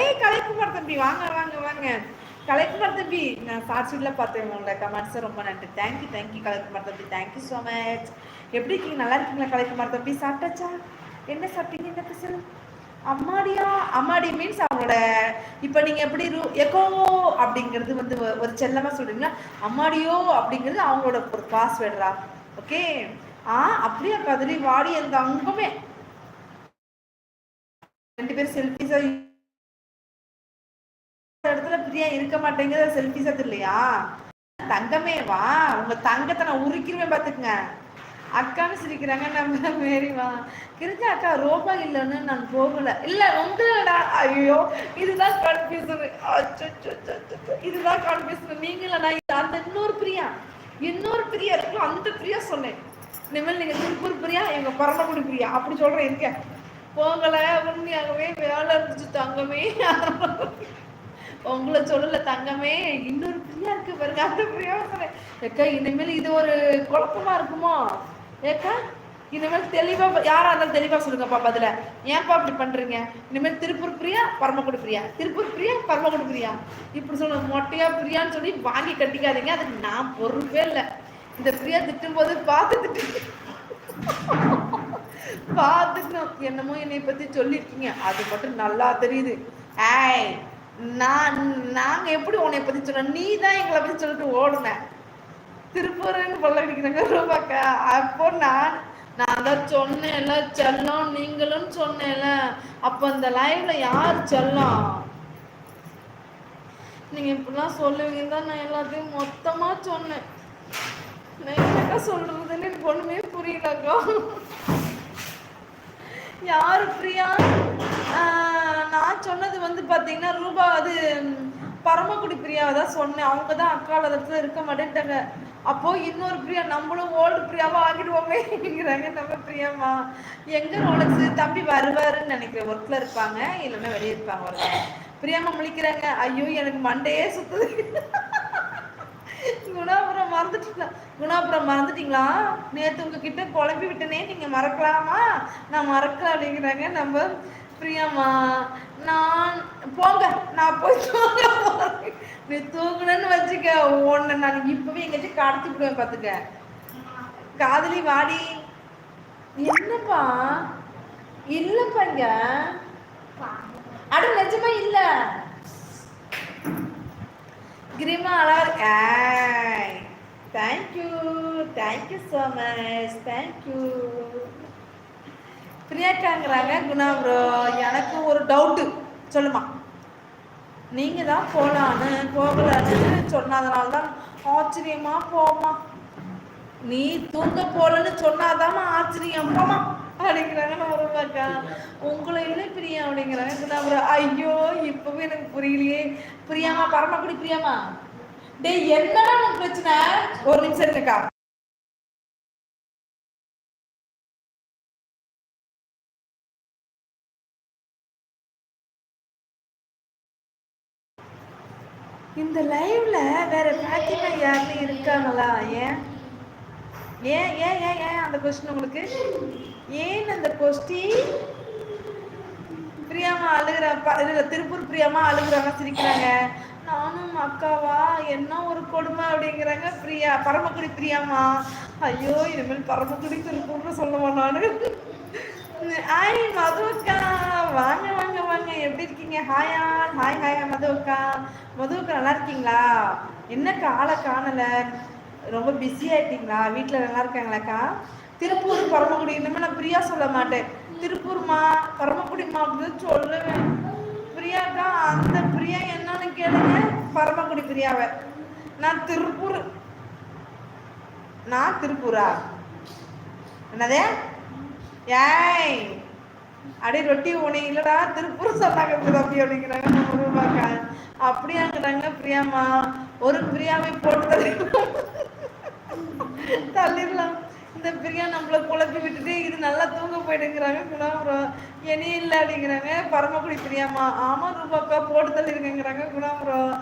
ஏய் கலைக்குமார் தம்பி வாங்க வாங்க வாங்க. கலைக்குமார் தம்பி நான் சாட்சியில் பார்த்தேன் உங்களோட கமெண்ட்ஸ். ரொம்ப நன்றி. தேங்க்யூ கலைக்குமார் தம்பி. Thank you so much. எப்படி இருக்கீங்க? நல்லா இருக்கீங்களா கலைக்குமார் தம்பி? சாப்பிட்டாச்சா? என்ன சாப்பிட்டீங்க இந்த பிசல்? அம்மாடியா? அம்மாடி மீன்ஸ் அவங்களோட இப்போ நீங்கள் எப்படி எக்கோ அப்படிங்கிறது வந்து ஒரு செல்லமாக சொல்கிறீங்களா? அம்மாடியோ அப்படிங்கிறது அவங்களோட ஒரு பாஸ்வேர்டா? ஓகே. அப்படியே கதிரி வாடி அந்த அங்கமே 2 பேரும் செல்ஃபிஸா இடத்துல பிரியா இருக்க மாட்டேங்குது. செல்ஃபிஸா இல்லையா? தங்கமே வா, உங்க தங்கத்தை நான் உருக்கிருவேன் பாத்துக்குங்க. அக்கான்னு சிரிக்கிறாங்க. நம்ம மேரிவா கிருஜா அக்கா ரோபா இல்லைன்னு நான் போகல. இல்ல உங்களடா. ஐயோ இதுதான் கன்ஃபியூசன். இதுதான் கன்ஃபியூசன். நீங்களா அந்த இன்னொரு பிரியா இருக்கும் அந்த பிரியா சொன்னேன். இனிமேல் நீங்க திருப்பூர் பிரியா, எங்க பரமக்குடி பிரியா அப்படி சொல்றேன். இருக்க போகல. உண்மையாகவே வேலை இருந்துச்சு தங்கமே. உங்களை சொல்லல தங்கமே. இன்னொரு பிரியா இருக்கு பாருங்க, அந்த பிரியா சொன்னேன். ஏக்கா இனிமேல் இது ஒரு குழப்பமா இருக்குமோ? ஏக்கா இனிமேல் தெளிவா யாரா இருந்தாலும் தெளிவா சொல்லுங்கப்பா பதில. ஏன்ப்பா அப்படி பண்றீங்க? இனிமேல் திருப்பூர் பிரியா பரமக்குடி பிரியா, திருப்பூர் பிரியா பரமக்குடி பிரியா இப்படி சொல்லுங்க. மொட்டையா பிரியான்னு சொல்லி வாங்கி கட்டிக்காதீங்க. அதுக்கு நான் பொறுப்பே இல்லை. இந்த பிரியா திட்டும் போது பார்த்துட்டு பார்த்துக்கணும். என்னமோ என்னை பத்தி சொல்லிருக்கீங்க, அது மட்டும் நல்லா தெரியுது. ஏய் நாங்க எப்படி உன்னை பத்தி சொல்றோம்? நீ தான் எங்களை பத்தி சொல்லிட்டு ஓடுன. திருப்பூர்னு பல்ல அடிக்கிறாங்க ரூபாக்கா. அப்போ நான் தான் சொன்னேன்ல செல்லம் நீங்களும் சொன்னேன்ல. அப்ப அந்த லைவ்ல யார் செல்லம்? நீங்க இப்படிலாம் சொல்லுவீங்க தான் நான் எல்லாத்தையும் மொத்தமா சொன்னேன். நான் என்னக்கா சொல்றதுன்னு எனக்கு ஒண்ணுமே புரியலக்கா. யாரு பிரியா? நான் சொன்னது வந்து பார்த்தீங்கன்னா ரூபா, அது பரமக்குடி பிரியாவை தான் சொன்னேன். அவங்க தான் அக்கால இடத்துல இருக்க மாட்டேன்ட்டாங்க. அப்போ இன்னொரு பிரியா, நம்மளும் ஓல்டு பிரியாவா ஆகிடுவோமேங்கிறாங்க. நம்ம பிரியாமா எங்க ரோலக்ஸ் தம்பி வருவாருன்னு நினைக்கிறேன். ஒர்க்ல இருப்பாங்க, இல்லைன்னா வெளியே இருப்பாங்க. வருவாங்க. பிரியாமா முழிக்கிறாங்க. ஐயோ எனக்கு மண்டையே சுத்துது. குணாபுரம் மறந்துட்டீங்களா? நேற்று உங்ககிட்ட குழம்பி விட்டனே, நீங்க மறக்கலாமா? நான் மறக்கல அப்படிங்கிறாங்க நம்ம பிரியாமா. நான் போங்க, நான் போய் தூங்க. நீ தூங்குனன்னு வச்சுக்க, உன்னை நான் இப்பவே எங்கேயாச்சும் கடத்தி விடுவேன் பார்த்துக்க. காதலி வாடி. என்னப்பா? இல்லப்பா இங்க அட நிஜமா இல்ல. கிரிமா அழகா. Thank you so much. தேங்க்யூ பிரியாக்காங்கிறாங்க. குணா ப்ரோ எனக்கு ஒரு டவுட்டு சொல்லுமா. நீங்க தான் போகலான்னு சொன்னதுனால தான் ஆச்சரியமா. போமா நீ தூங்க போலன்னு சொன்னாதாமா ஆச்சரியம். போமா அப்படிங்கிறாங்க. நம்ம ரூபாக்கா உங்களை இல்லை பிரியா அப்படிங்கிறாங்க. குணா ப்ரோ ஐயோ இப்பவே எனக்கு புரியலையே. பிரியாமா பரமக்குடி பிரியாமா. டே என்னடா உனக்கு பிரச்சனை? ஒரு நிமிஷம் இருக்கா. இந்த லைவ்ல வேற பாத்திமா யாருன்னு இருக்காங்களா? ஏன் ஏன் ஏன் ஏன் ஏன் அந்த கொஸ்டின் உங்களுக்கு? ஏன் அந்த கொஸ்டின்? பிரியாமா அழுகுறா. திருப்பூர் பிரியாமா அழுகுறாங்க, சிரிக்கிறாங்க. நானும் அக்காவா என்ன ஒரு கொடுமை அப்படிங்கிறாங்க. பிரியா பரமக்குடி பிரியாமா. ஐயோ இனிமேல் பரமக்குடி திருப்பூர்னு சொல்லுவோம் நானு. ஹாய் மது அக்கா, வாங்க வாங்க வாங்க. எப்படி இருக்கீங்க? ஹாயா ஹாய் மது அக்கா. நல்லா இருக்கீங்களா? என்னக்கா ஆளை காணல, ரொம்ப பிஸி ஆயிட்டீங்களா? வீட்டில் நல்லா இருக்காங்களாக்கா? திருப்பூர் பரமக்குடி இனிமேல் நான் பிரியா சொல்ல மாட்டேன். திருப்பூர்மா பரமக்குடிமா அப்படின்னு சொல்லுவேன். பிரியாக்கா அந்த பிரியா என்னன்னு கேளுங்க. பரமக்குடி பிரியாவை. நான் திருப்பூரா? என்னதே? ஏய் அடி ரொட்டி உனி இல்லடா, திருப்பூர் சொன்னாங்க தம்பி அப்படிங்கிறாங்க. நம்ம ரூபாக்கா அப்படியாங்கிறாங்க. பிரியாமா ஒரு பிரியாவை போட்டு தள்ளிடலாம். இந்த பிரியா நம்மளை குழப்பி விட்டுட்டு இது நல்லா தூங்க போயிடுங்கிறாங்க. குணாபுரம் இனி இல்லை அப்படிங்கிறாங்க. பரமக்குடி பிரியாமா ஆமா ரூபாக்கா போட்டு தள்ளிருக்கேங்கிறாங்க. குணாபுரம்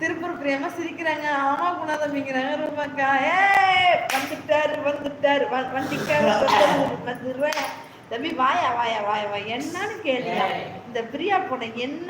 திருப்பூர் பிரியாமா சிரிக்கிறாங்க. ஆமா குணாதம்பிங்கிறாங்க. ரூபாக்கா வந்துட்டாரு தம்பி வாயா என்னன்னு கேள்வி. இந்த பிரியா பொண்ணை என்ன